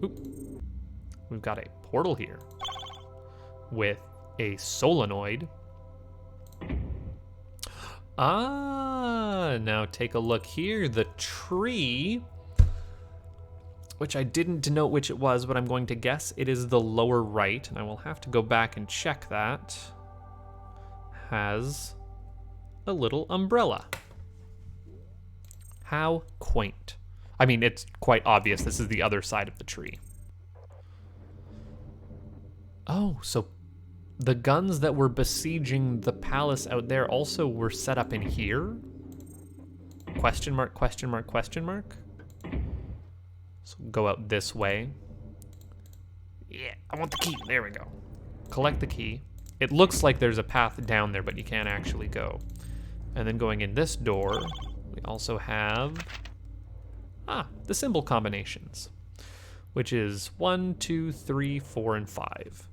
Oop. We've got a portal here with a solenoid. Ah, now take a look here. The tree, which I didn't denote which it was, but I'm going to guess it is the lower right, and I will have to go back and check that, has a little umbrella. How quaint. I mean, it's quite obvious this is the other side of the tree. Oh, so the guns that were besieging the palace out there also were set up in here? Question mark, question mark, question mark? So go out this way. Yeah, I want the key. There we go. Collect the key. It looks like there's a path down there, but you can't actually go. And then going in this door, we also have the symbol combinations, which is 1, 2, 3, 4, and 5,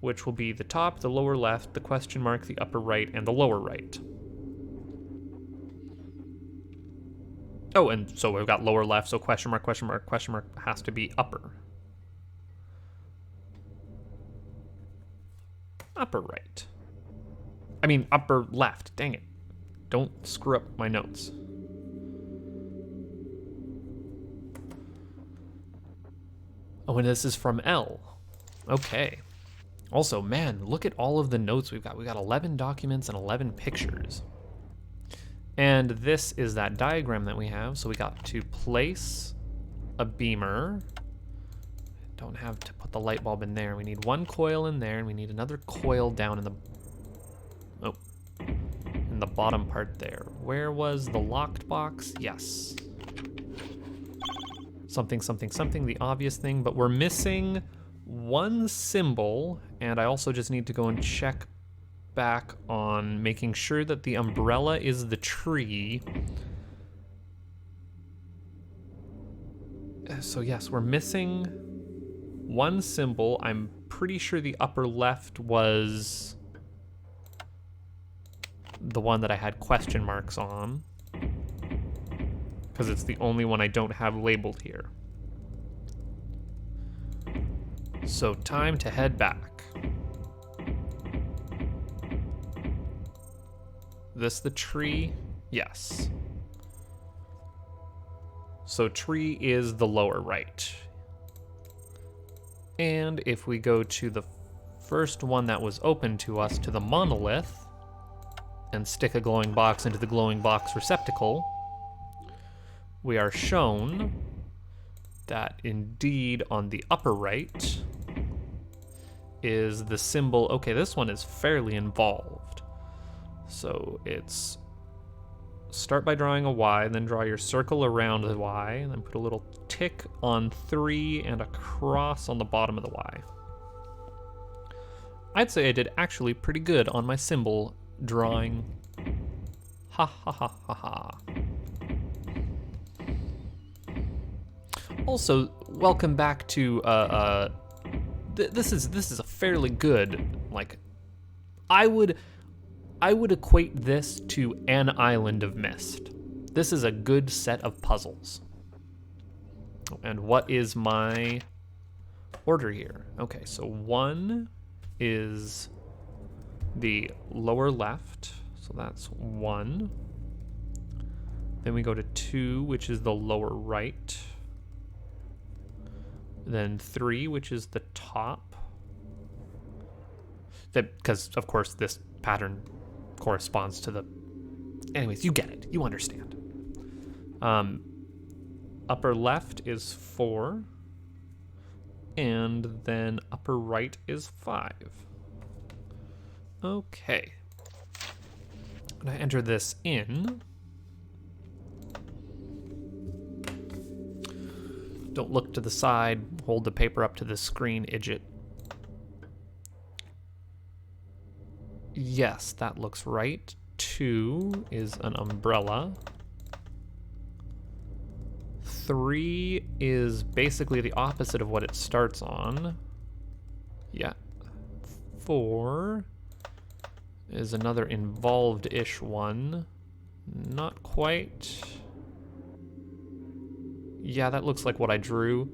which will be the top, the lower left, the question mark, the upper right, and the lower right. Oh, and so we've got lower left, so question mark, question mark, question mark has to be upper. Upper right. I mean, upper left. Dang it. Don't screw up my notes. Oh, and this is from L. Okay. Also, man, look at all of the notes we've got. We've got 11 documents and 11 pictures. And this is that diagram that we have. So we got to place a beamer. Don't have to put the light bulb in there. We need one coil in there, and we need another coil down in the in the bottom part there. Where was the locked box? Yes. Something, something, something, the obvious thing, but we're missing one symbol, and I also just need to go and check back on making sure that the umbrella is the tree. So yes, we're missing one symbol. I'm pretty sure the upper left was the one that I had question marks on, because it's the only one I don't have labeled here. So time to head back. This the tree? Yes. So tree is the lower right. And if we go to the first one that was open to us, to the monolith, and stick a glowing box into the glowing box receptacle, we are shown that indeed on the upper right is the symbol. Okay, this one is fairly involved. So it's start by drawing a Y, then draw your circle around the Y, and then put a little tick on 3 and a cross on the bottom of the Y. I'd say I did actually pretty good on my symbol drawing. Ha ha ha ha ha. Also, welcome back to this is a fairly good, like, I would equate this to An Island of Mist. This is a good set of puzzles. And what is my order here? Okay, so 1 is the lower left, so that's 1. Then we go to 2, which is the lower right. Then 3, which is the top. Because, of course, this pattern corresponds to the... Anyways, you get it. You understand. Upper left is 4. And then upper right is 5. Okay. I'm going to enter this in. Don't look to the side. Hold the paper up to the screen, idiot. Yes, that looks right. 2 is an umbrella. 3 is basically the opposite of what it starts on. Yeah. 4 is another involved-ish one. Not quite. Yeah, that looks like what I drew.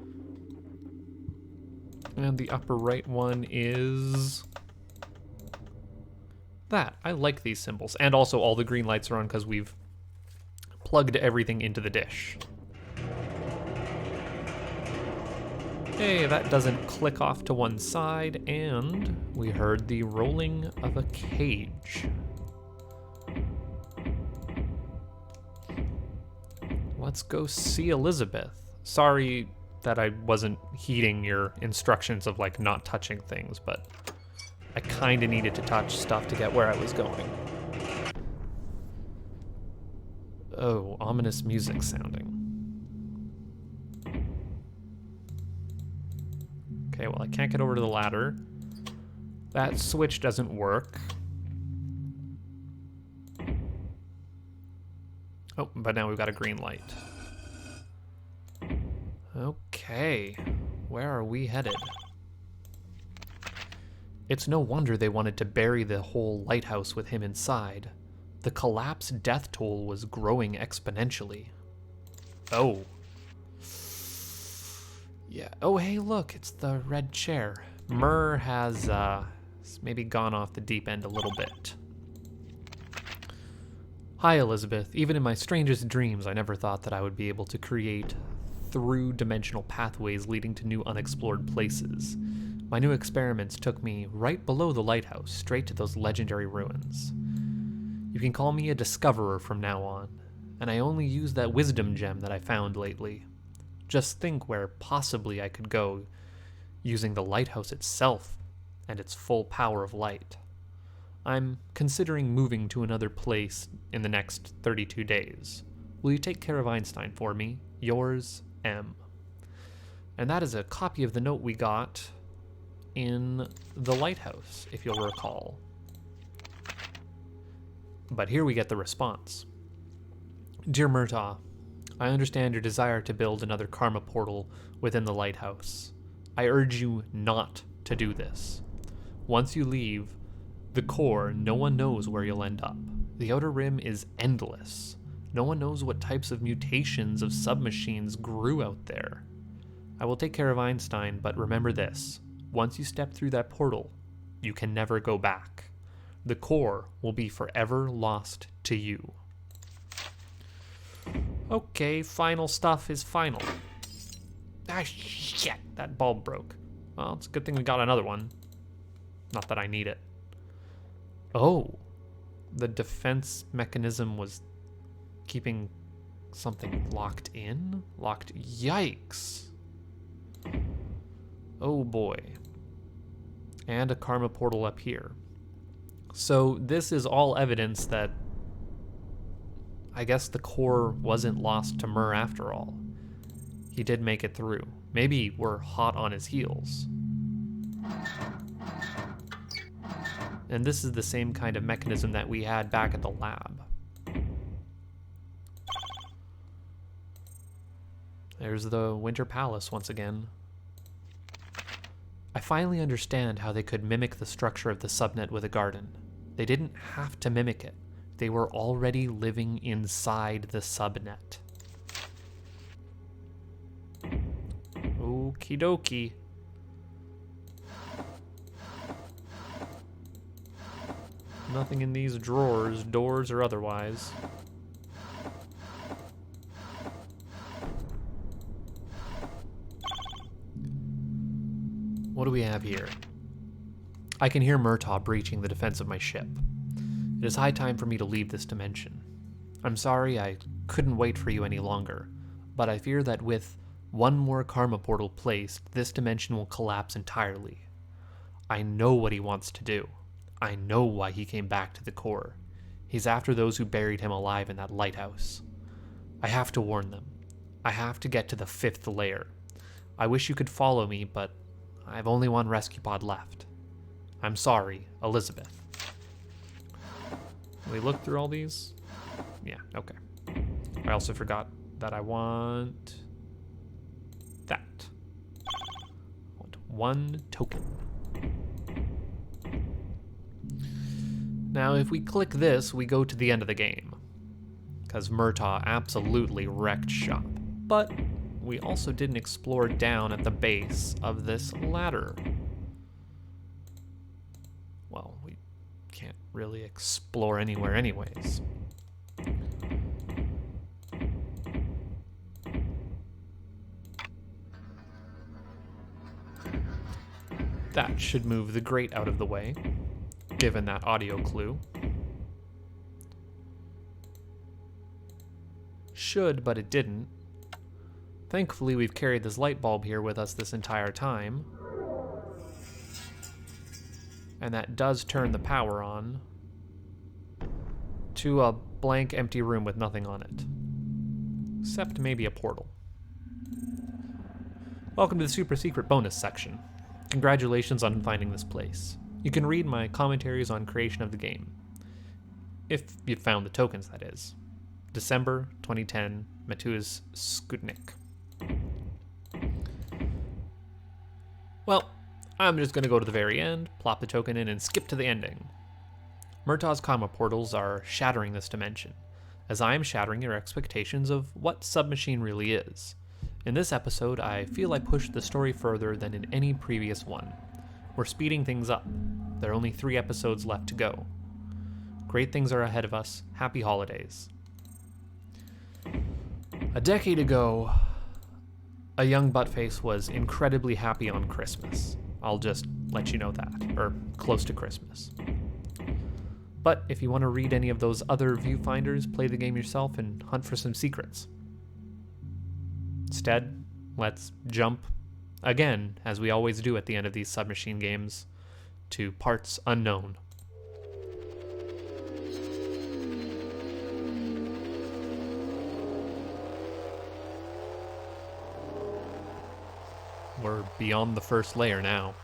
And the upper right one is that. I like these symbols. And also all the green lights are on because we've plugged everything into the dish. Hey, that doesn't click off to one side, and we heard the rolling of a cage. Let's go see Elizabeth. Sorry that I wasn't heeding your instructions of like not touching things, but I kind of needed to touch stuff to get where I was going. Oh, ominous music sounding. Okay, well, I can't get over to the ladder. That switch doesn't work. Oh, but now we've got a green light. Okay, where are we headed? It's no wonder they wanted to bury the whole lighthouse with him inside. The collapse death toll was growing exponentially. Oh. Yeah. Oh, hey, look, it's the red chair. Myrrh has maybe gone off the deep end a little bit. Hi, Elizabeth. Even in my strangest dreams, I never thought that I would be able to create through-dimensional pathways leading to new unexplored places. My new experiments took me right below the lighthouse, straight to those legendary ruins. You can call me a discoverer from now on, and I only use that wisdom gem that I found lately. Just think where possibly I could go using the lighthouse itself and its full power of light. I'm considering moving to another place in the next 32 days. Will you take care of Einstein for me? Yours, M. And that is a copy of the note we got in the lighthouse, if you'll recall. But here we get the response. Dear Murtaugh, I understand your desire to build another karma portal within the lighthouse. I urge you not to do this. Once you leave the core, no one knows where you'll end up. The outer rim is endless. No one knows what types of mutations of submachines grew out there. I will take care of Einstein, but remember this. Once you step through that portal, you can never go back. The core will be forever lost to you. Okay, final stuff is final. Ah, shit, that bulb broke. Well, it's a good thing we got another one. Not that I need it. Oh, the defense mechanism was keeping something locked in? Yikes. Oh boy. And a karma portal up here. So this is all evidence that I guess the core wasn't lost to Myrrh after all. He did make it through. Maybe we're hot on his heels. And this is the same kind of mechanism that we had back at the lab. There's the Winter Palace once again. I finally understand how they could mimic the structure of the subnet with a garden. They didn't have to mimic it. They were already living inside the subnet. Okie dokie. Nothing in these drawers, doors or otherwise. What do we have here? I can hear Murtaugh breaching the defense of my ship. It is high time for me to leave this dimension. I'm sorry I couldn't wait for you any longer, but I fear that with one more karma portal placed, this dimension will collapse entirely. I know what he wants to do. I know why he came back to the core. He's after those who buried him alive in that lighthouse. I have to warn them. I have to get to the 5th layer. I wish you could follow me, but I've only one rescue pod left. I'm sorry, Elizabeth. Can we look through all these? Yeah, okay. I also forgot that I want that. I want 1 token. Now, if we click this, we go to the end of the game. Because Murtaugh absolutely wrecked shop. But we also didn't explore down at the base of this ladder. Well, we can't really explore anywhere anyways. That should move the grate out of the way, given that audio clue. Should, but it didn't. Thankfully, we've carried this light bulb here with us this entire time. And that does turn the power on to a blank, empty room with nothing on it. Except maybe a portal. Welcome to the super secret bonus section. Congratulations on finding this place. You can read my commentaries on creation of the game. If you found the tokens, that is. December 2010, Matusz Skutnik. Well, I'm just going to go to the very end, plop the token in, and skip to the ending. Murtaugh's karma portals are shattering this dimension, as I am shattering your expectations of what Submachine really is. In this episode, I feel I pushed the story further than in any previous one. We're speeding things up. There are only 3 episodes left to go. Great things are ahead of us. Happy holidays. A decade ago, a young buttface was incredibly happy on Christmas. I'll just let you know that, or close to Christmas. But if you want to read any of those other viewfinders, play the game yourself and hunt for some secrets. Instead, let's jump, again, as we always do at the end of these Submachine games, to parts unknown. We're beyond the first layer now.